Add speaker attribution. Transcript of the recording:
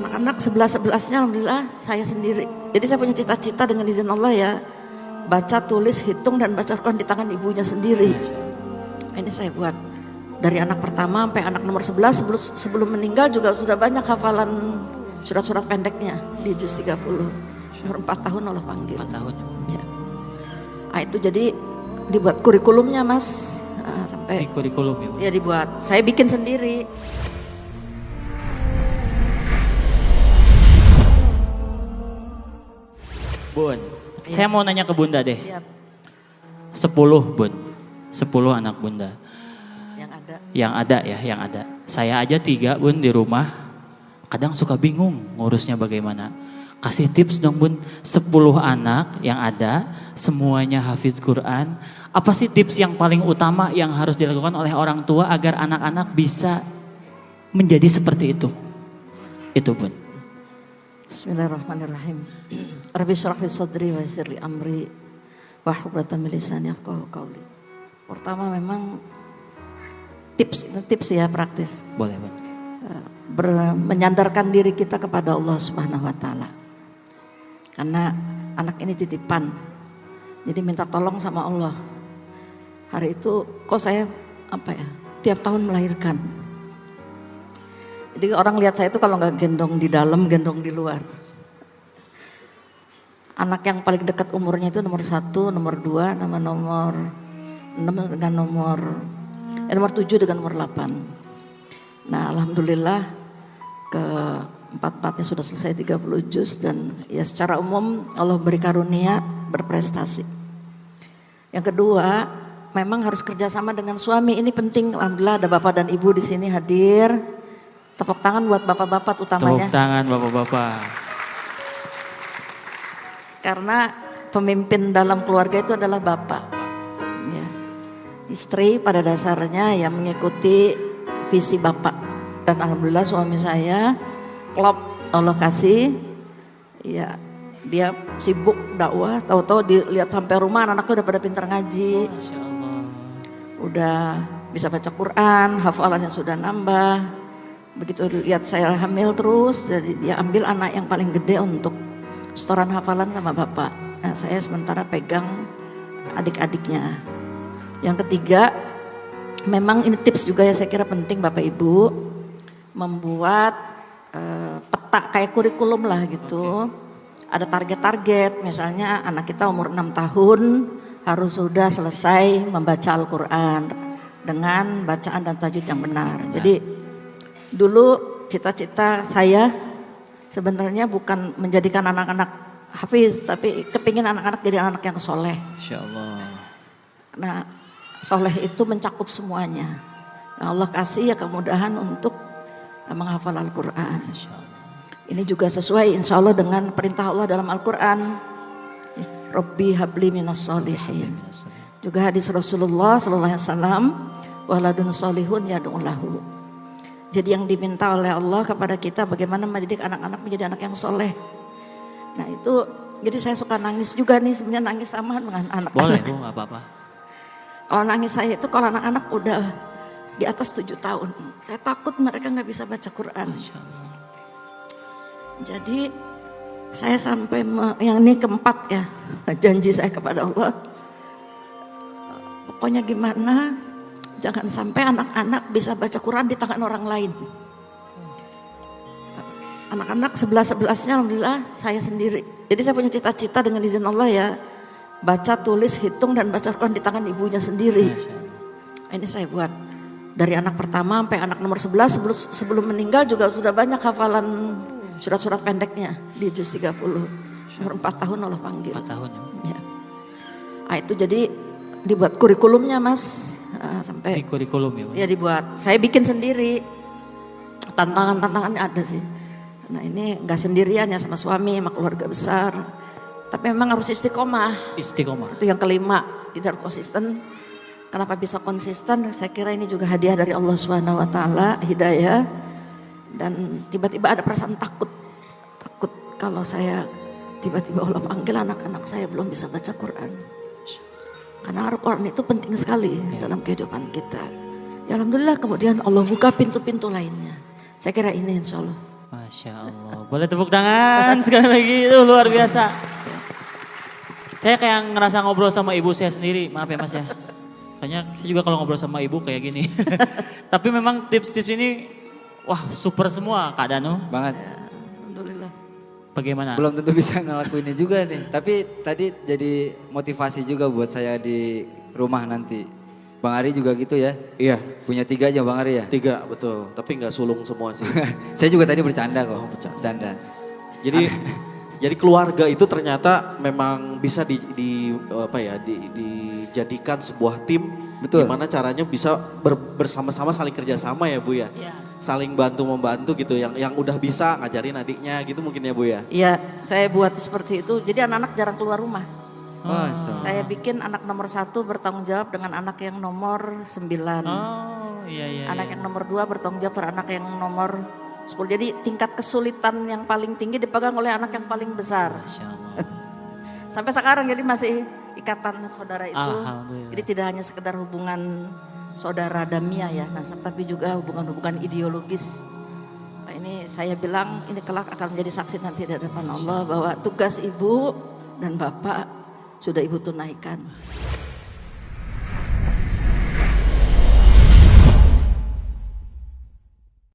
Speaker 1: Anak-anak 11-11-nya alhamdulillah saya sendiri. Jadi saya punya cita-cita dengan izin Allah ya, baca, tulis, hitung dan baca Quran di tangan ibunya sendiri. Ini saya buat dari anak pertama sampai anak nomor 11, sebelum meninggal juga sudah banyak hafalan surat-surat pendeknya di juz 30. Umur 4 tahun Allah panggil.
Speaker 2: 4 tahun.
Speaker 1: Ya. Nah, itu jadi dibuat kurikulumnya Mas. Nah, sampai
Speaker 2: Di kurikulum ya.
Speaker 1: Ya dibuat. Saya bikin sendiri.
Speaker 2: Bun,
Speaker 1: Iya.
Speaker 2: saya mau nanya ke Bunda deh.
Speaker 1: Siap.
Speaker 2: 10 Bun, 10 anak Bunda. Yang ada. Saya aja 3 Bun di rumah. Kadang suka bingung ngurusnya bagaimana. Kasih tips dong Bun, 10 anak yang ada, semuanya hafiz Quran. Apa sih tips yang paling utama yang harus dilakukan oleh orang tua agar anak-anak bisa menjadi seperti itu? Itu Bun.
Speaker 1: Bismillahirrahmanirrahim. Rabbi shrah li sadri wa yassir li amri wahlul 'uqdatam min lisani yafqahu qawli. Pertama memang tips ya praktis.
Speaker 2: Boleh Bun.
Speaker 1: Menyandarkan diri kita kepada Allah Subhanahu wa taala. Karena anak ini titipan. Jadi minta tolong sama Allah. Hari itu kok saya tiap tahun melahirkan. Jadi orang lihat saya itu kalau nggak gendong di dalam, gendong di luar. Anak yang paling dekat umurnya itu nomor 1, nomor 2, nama nomor 6 dengan nomor 7 dengan nomor 8. Nah alhamdulillah keempat-empatnya sudah selesai 30 juz dan ya secara umum Allah beri karunia berprestasi. Yang kedua memang harus kerjasama dengan suami, ini penting. Alhamdulillah ada bapak dan ibu di sini hadir. Tepuk tangan buat bapak-bapak utamanya.
Speaker 2: Tepuk tangan bapak-bapak.
Speaker 1: Karena pemimpin dalam keluarga itu adalah bapak. Ya. Istri pada dasarnya ya mengikuti visi bapak. Dan alhamdulillah suami saya klop Allah kasih. Ya dia sibuk dakwah, tahu-tahu dilihat sampai rumah anak-anaknya udah pada pintar ngaji.
Speaker 2: Masya Allah.
Speaker 1: Udah bisa baca Quran, hafalannya sudah nambah. Begitu lihat saya hamil terus, jadi dia ambil anak yang paling gede untuk setoran hafalan sama bapak. Nah, saya sementara pegang adik-adiknya. Yang ketiga, memang ini tips juga ya saya kira penting Bapak Ibu, membuat peta kayak kurikulum lah gitu. Ada target-target, misalnya anak kita umur 6 tahun harus sudah selesai membaca Al-Quran dengan bacaan dan tajwid yang benar. Jadi dulu cita-cita saya sebenarnya bukan menjadikan anak-anak hafiz, tapi kepingin anak-anak jadi anak yang soleh.
Speaker 2: Insya Allah.
Speaker 1: Nah, soleh itu mencakup semuanya. Nah, Allah kasih ya kemudahan untuk menghafal Al-Quran. Ini juga sesuai insya Allah dengan perintah Allah dalam Al-Quran. Rabbi habli minas solihin. Juga hadis Rasulullah SAW, waladun solihun yad'ulahu. Jadi yang diminta oleh Allah kepada kita bagaimana mendidik anak-anak menjadi anak yang soleh. Nah itu, jadi saya suka nangis juga nih, sebenarnya nangis sama dengan anak-anak.
Speaker 2: Boleh Bu, gak apa-apa.
Speaker 1: Kalau nangis saya itu kalau anak-anak udah di atas 7 tahun, saya takut mereka gak bisa baca Quran.
Speaker 2: Masya Allah.
Speaker 1: Jadi saya sampai yang ini keempat ya, janji saya kepada Allah. Pokoknya gimana, jangan sampai anak-anak bisa baca Quran di tangan orang lain. Anak-anak 11-11-nya alhamdulillah saya sendiri. Jadi saya punya cita-cita dengan izin Allah ya, baca, tulis, hitung dan baca Quran di tangan ibunya sendiri. Ini saya buat dari anak pertama sampai anak nomor 11, sebelum meninggal juga sudah banyak hafalan surat-surat pendeknya di juz 30. Umur 4 tahun Allah panggil.
Speaker 2: 4 tahun
Speaker 1: ya. Nah itu jadi dibuat kurikulumnya Mas. Sampai
Speaker 2: di kurikulum ya Bu?
Speaker 1: Ya dibuat, saya bikin sendiri. Tantangannya ada sih. Nah ini gak sendirian ya, sama suami, sama keluarga besar. Tapi memang harus istiqomah.
Speaker 2: Istiqomah.
Speaker 1: Itu yang kelima, kita harus konsisten. Kenapa bisa konsisten? Saya kira ini juga hadiah dari Allah Subhanahu wa taala, hidayah. Dan tiba-tiba ada perasaan takut kalau saya tiba-tiba Allah panggil anak-anak saya belum bisa baca Quran. Karena Al-Quran itu penting sekali dalam kehidupan kita. Ya alhamdulillah kemudian Allah buka pintu-pintu lainnya. Saya kira ini insya Allah.
Speaker 2: Masya Allah. Boleh tepuk tangan sekali lagi, itu luar biasa. Saya kayak ngerasa ngobrol sama ibu saya sendiri, maaf ya Mas ya. Kayaknya saya juga kalau ngobrol sama ibu kayak gini. Tapi memang tips-tips ini, wah super semua Kak Danu.
Speaker 3: Banget.
Speaker 1: Alhamdulillah.
Speaker 2: Bagaimana?
Speaker 3: Belum tentu bisa ngelakuinnya juga nih. Tapi tadi jadi motivasi juga buat saya di rumah nanti. Bang Ari juga gitu ya?
Speaker 4: Iya,
Speaker 3: Punya 3 aja Bang Ari ya?
Speaker 4: 3 betul. Tapi nggak sulung semua sih.
Speaker 3: Saya juga tadi bercanda kok.
Speaker 4: Oh, bercanda.
Speaker 3: Bercanda.
Speaker 4: Jadi jadi keluarga itu ternyata memang bisa dijadikan sebuah tim.
Speaker 3: Betul.
Speaker 4: Gimana caranya bisa bersama-sama saling kerjasama ya Bu ya.
Speaker 1: Ya.
Speaker 4: Saling bantu-membantu gitu. Yang udah bisa ngajarin adiknya gitu mungkin ya Bu ya.
Speaker 1: Iya, saya buat seperti itu. Jadi anak-anak jarang keluar rumah. Saya
Speaker 3: Masya
Speaker 1: bikin anak nomor 1 bertanggung jawab dengan anak yang nomor 9.
Speaker 2: Oh iya iya.
Speaker 1: Anak yang nomor 2 bertanggung jawab terhadap anak yang nomor 10. Jadi tingkat kesulitan yang paling tinggi dipegang oleh anak yang paling besar.
Speaker 2: Masya Allah.
Speaker 1: Sampai sekarang jadi masih ikatan saudara itu.
Speaker 2: Alhamdulillah.
Speaker 1: Jadi tidak hanya sekedar hubungan saudara damia ya, nasab, tapi juga hubungan-hubungan ideologis. Nah, ini saya bilang ini kelak akan menjadi saksi nanti di hadapan Allah bahwa tugas ibu dan bapak sudah ibu tunaikan.